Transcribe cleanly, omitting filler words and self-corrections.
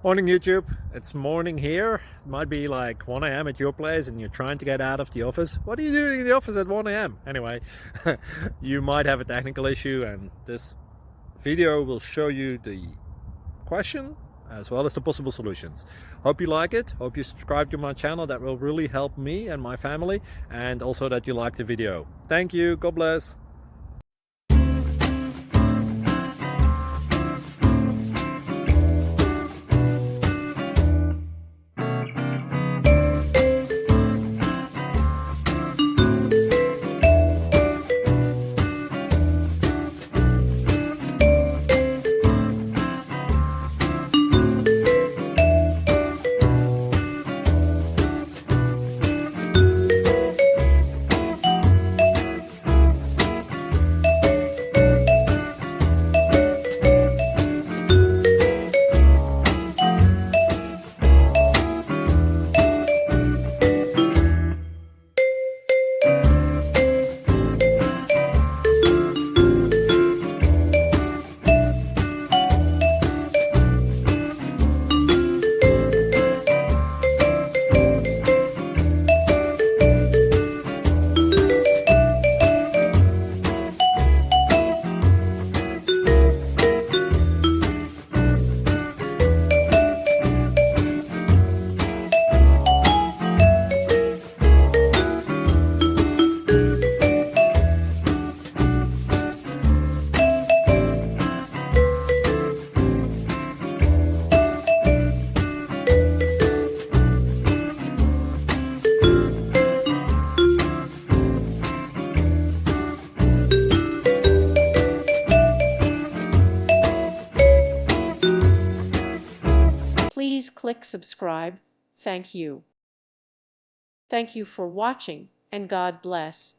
Morning YouTube, it's morning here. It might be like 1 a.m. at your place and you're trying to get out of the office. What are you doing in the office at 1 a.m.? Anyway, you might have a technical issue and this video will show you the question as well as the possible solutions. Hope you like it, hope you subscribe to my channel. That will really help me and my family, and also that you like the video. Thank you, God bless. Please click subscribe. Thank you. Thank you for watching, and God bless.